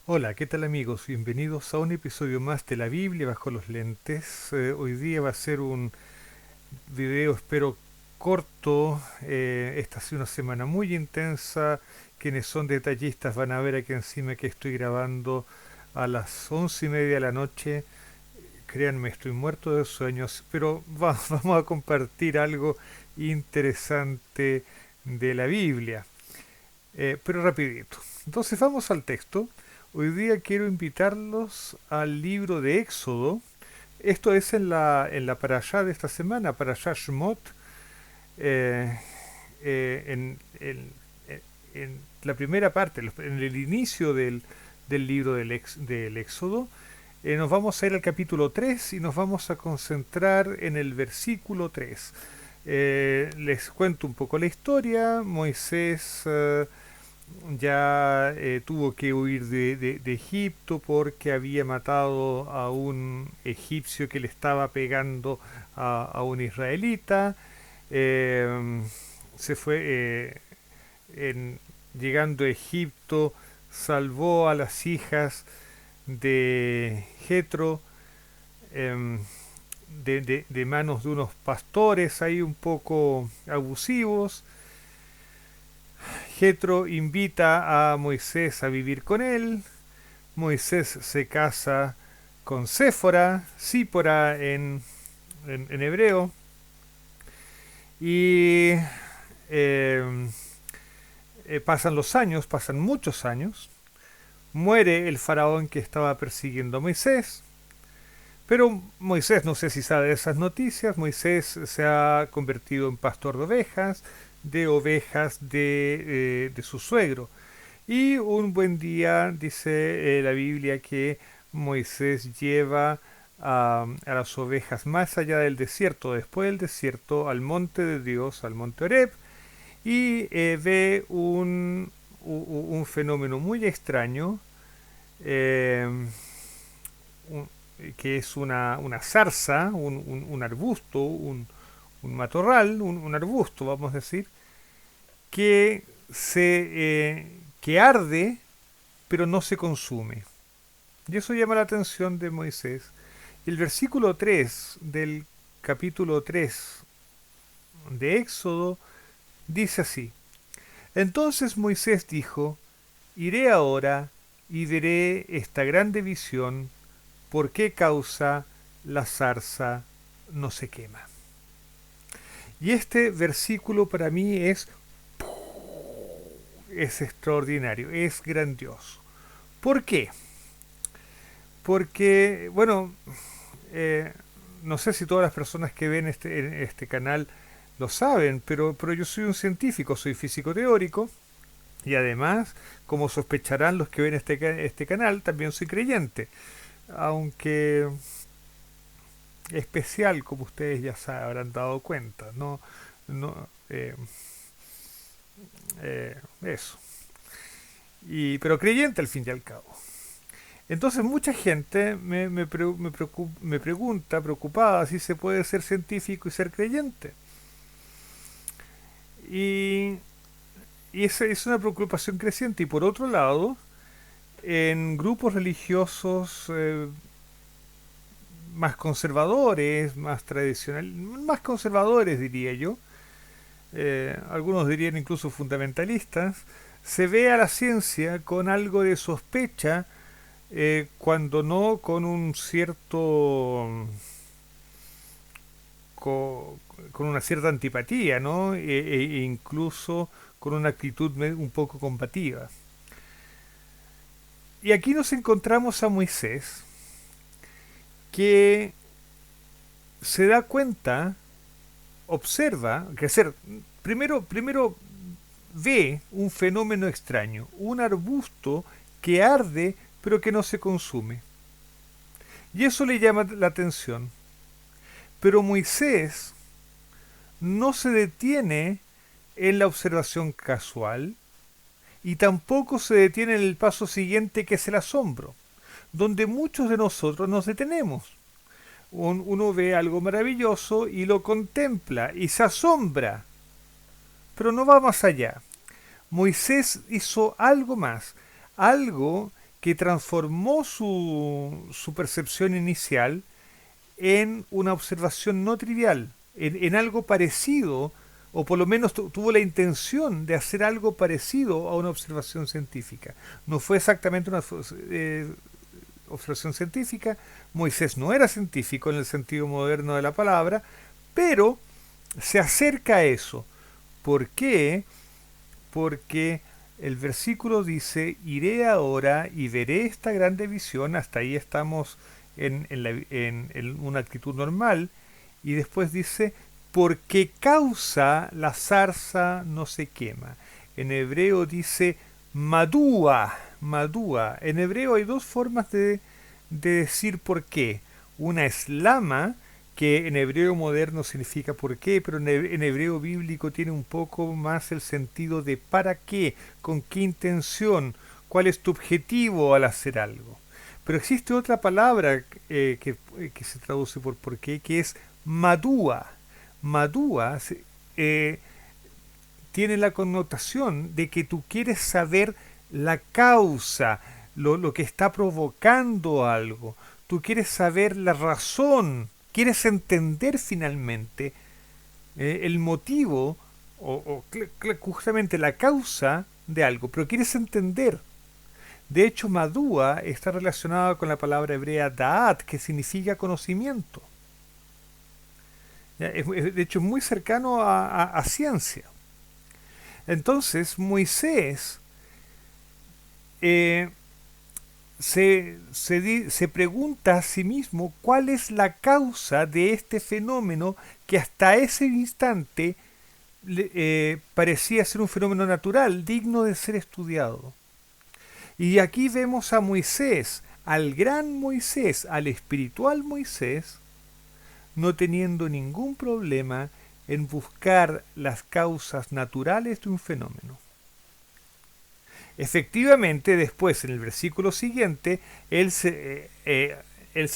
Hola, ¿qué tal amigos? Bienvenidos a un episodio más de la Biblia bajo los lentes. Hoy día va a ser un video, espero, corto. Esta ha sido una semana muy intensa. Quienes son detallistas van a ver aquí encima que estoy grabando a las 11:30 de la noche. Créanme, estoy muerto de sueños, pero vamos a compartir algo interesante de la Biblia. Pero rapidito. Entonces vamos al texto. Hoy día quiero invitarlos al libro de Éxodo. Esto es en la parashá de esta semana, parashá Shemot, eh, en la primera parte, en el inicio del libro del Éxodo. Nos vamos a ir al capítulo 3 y nos vamos a concentrar en el versículo 3. Les cuento un poco la historia. Moisés ya tuvo que huir de Egipto porque había matado a un egipcio que le estaba pegando a un israelita. Eh, Se fue, en, llegando a Egipto, salvó a las hijas de Jetro, em, de manos de unos pastores ahí un poco abusivos. Jetro invita a Moisés a vivir con él. Moisés se casa con Séfora, Sípora en hebreo. Y eh, pasan los años, pasan muchos años. Muere el faraón que estaba persiguiendo a Moisés. Pero Moisés, no sé si sabe de esas noticias, Moisés se ha convertido en pastor de ovejas de su suegro. Y un buen día dice la Biblia que Moisés lleva a las ovejas más allá del desierto, después del desierto, al monte de Dios, al monte Horeb, y ve un fenómeno muy extraño, eh, un- que es una zarza, un arbusto, un matorral, un arbusto, vamos a decir, que que arde pero no se consume. Y eso llama la atención de Moisés. El versículo 3 del capítulo 3 de Éxodo dice así: Entonces Moisés dijo, iré ahora y veré esta grande visión, por qué causa la zarza no se quema. Y este versículo para mí es extraordinario, es grandioso. ¿Por qué? Porque, bueno, eh, no sé si todas las personas que ven este canal lo saben, pero yo soy un científico, soy físico teórico y además, como sospecharán los que ven este canal, también soy creyente, aunque especial, como ustedes ya se habrán dado cuenta, no, no, eso. Pero creyente al fin y al cabo. Entonces mucha gente me pregunta, preocupada, si se puede ser científico y ser creyente. Y, y esa es una preocupación creciente. Y por otro lado, en grupos religiosos más conservadores, más tradicionales, más conservadores diría yo, algunos dirían incluso fundamentalistas, se ve a la ciencia con algo de sospecha, cuando no con un cierto co- con una cierta antipatía, ¿no? E incluso con una actitud un poco combativa. Y aquí nos encontramos a Moisés, que se da cuenta, observa, primero ve un fenómeno extraño, un arbusto que arde pero que no se consume. Y eso le llama la atención. Pero Moisés no se detiene en la observación casual y tampoco se detiene en el paso siguiente, que es el asombro, donde muchos de nosotros nos detenemos. Uno ve algo maravilloso y lo contempla y se asombra, pero no va más allá. Moisés hizo algo más, algo que transformó su percepción inicial en una observación no trivial, en algo parecido, o por lo menos tuvo la intención de hacer algo parecido a una observación científica. No fue exactamente una observación científica, Moisés no era científico en el sentido moderno de la palabra, pero se acerca a eso. ¿Por qué? Porque el versículo dice, iré ahora y veré esta grande visión, hasta ahí estamos en una actitud normal, y después dice, porque causa la zarza no se quema. En hebreo dice, madúa, madúa. En hebreo hay dos formas de decir por qué. Una es lama, que en hebreo moderno significa por qué, pero en hebreo bíblico tiene un poco más el sentido de para qué, con qué intención, cuál es tu objetivo al hacer algo. Pero existe otra palabra que se traduce por qué, que es madúa. Madúa eh, tiene la connotación de que tú quieres saber la causa, lo que está provocando algo. Tú quieres saber la razón, quieres entender finalmente el motivo justamente la causa de algo, pero quieres entender. De hecho, madúa está relacionada con la palabra hebrea da'at, que significa conocimiento. De hecho, es muy cercano a ciencia. Entonces, Moisés eh, se pregunta a sí mismo cuál es la causa de este fenómeno que hasta ese instante parecía ser un fenómeno natural, digno de ser estudiado. Y aquí vemos a Moisés, al gran Moisés, al espiritual Moisés, no teniendo ningún problema en buscar las causas naturales de un fenómeno. Efectivamente, después, en el versículo siguiente, él se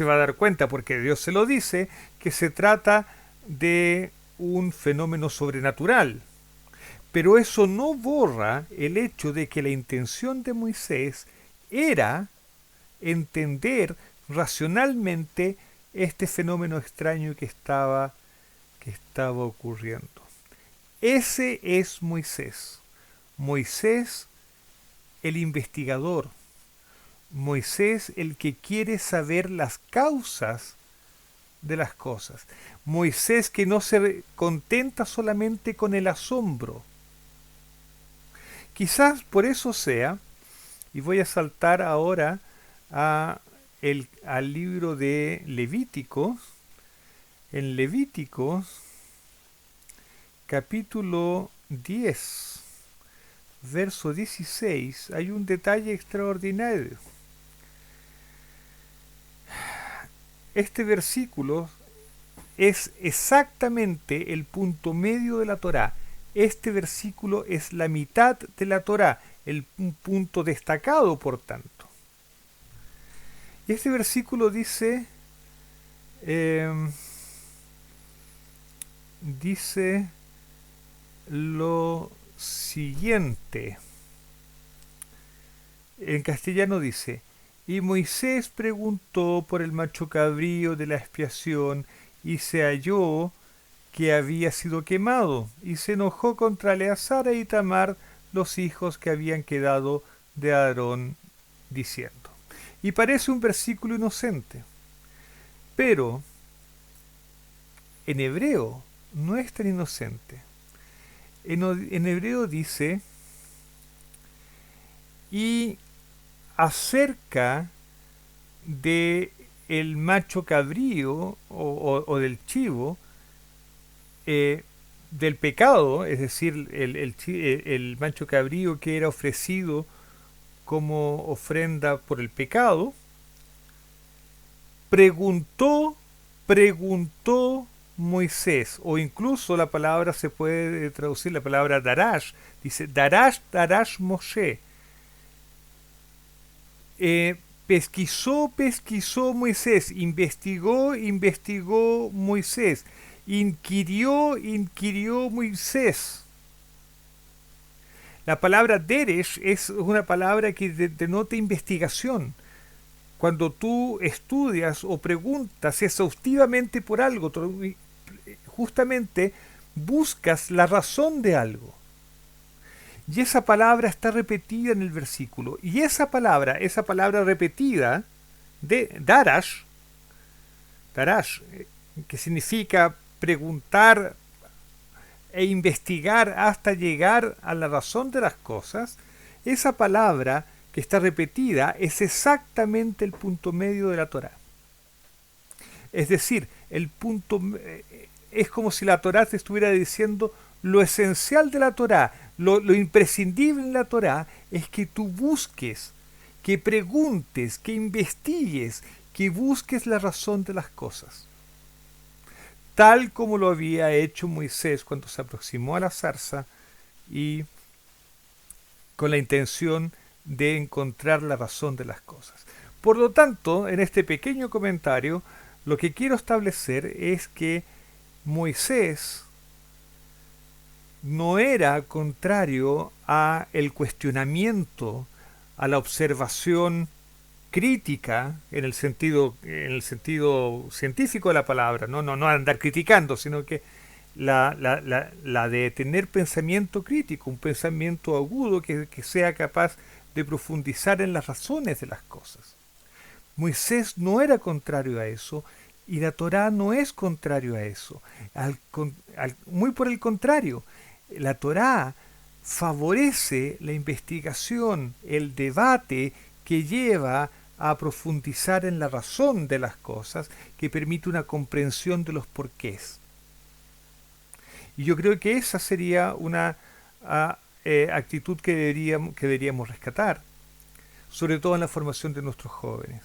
va a dar cuenta, porque Dios se lo dice, que se trata de un fenómeno sobrenatural. Pero eso no borra el hecho de que la intención de Moisés era entender racionalmente este fenómeno extraño que estaba ocurriendo. Ese es Moisés. Moisés el investigador. Moisés el que quiere saber las causas de las cosas. Moisés que no se contenta solamente con el asombro. Quizás por eso sea, y voy a saltar ahora al libro de Levítico. En Levítico, capítulo 10, verso 16, hay un detalle extraordinario. Este versículo es exactamente el punto medio de la Torá. Este versículo es la mitad de la Torá, un punto destacado, por tanto. Y este versículo dice, dice lo siguiente. En castellano dice, y Moisés preguntó por el macho cabrío de la expiación y se halló que había sido quemado y se enojó contra Eleazar e Itamar, los hijos que habían quedado de Aarón, diciendo. Y parece un versículo inocente, pero en hebreo no es tan inocente. En hebreo dice, y acerca de el macho cabrío o del chivo, del pecado, es decir, el macho cabrío que era ofrecido como ofrenda por el pecado, preguntó Moisés, o incluso la palabra se puede traducir, la palabra darash, dice darash Moshe. Pesquisó Moisés, investigó Moisés, inquirió Moisés. La palabra deresh es una palabra que denota investigación. Cuando tú estudias o preguntas exhaustivamente por algo, justamente buscas la razón de algo. Y esa palabra está repetida en el versículo. Y esa palabra repetida, de darash, que significa preguntar e investigar hasta llegar a la razón de las cosas, esa palabra que está repetida es exactamente el punto medio de la Torá. Es decir, es como si la Torá te estuviera diciendo lo esencial de la Torá, lo imprescindible en la Torá es que tú busques, que preguntes, que investigues, que busques la razón de las cosas. Tal como lo había hecho Moisés cuando se aproximó a la zarza y con la intención de encontrar la razón de las cosas. Por lo tanto, en este pequeño comentario, lo que quiero establecer es que Moisés no era contrario a el cuestionamiento, a la observación crítica en el sentido científico de la palabra, no andar criticando, sino que la de tener pensamiento crítico, un pensamiento agudo que sea capaz de profundizar en las razones de las cosas. Moisés no era contrario a eso y la Torá no es contrario a eso. Muy por el contrario, la Torá favorece la investigación, el debate que lleva a profundizar en la razón de las cosas, que permite una comprensión de los porqués. Y yo creo que esa sería una actitud que deberíamos rescatar, sobre todo en la formación de nuestros jóvenes.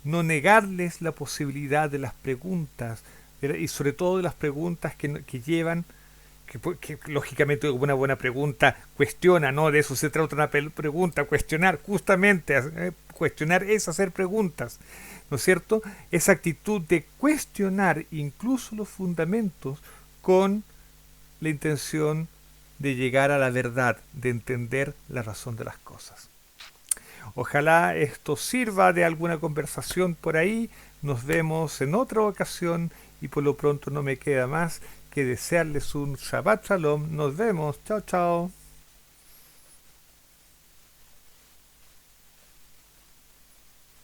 No negarles la posibilidad de las preguntas, y sobre todo de las preguntas que llevan, que lógicamente una buena pregunta cuestiona, ¿no? De eso se trata una pregunta, cuestionar, justamente, cuestionar es hacer preguntas, ¿no es cierto? Esa actitud de cuestionar incluso los fundamentos con la intención de llegar a la verdad, de entender la razón de las cosas. Ojalá esto sirva de alguna conversación por ahí. Nos vemos en otra ocasión y por lo pronto no me queda más que desearles un Shabbat Shalom. Nos vemos. Chao, chao.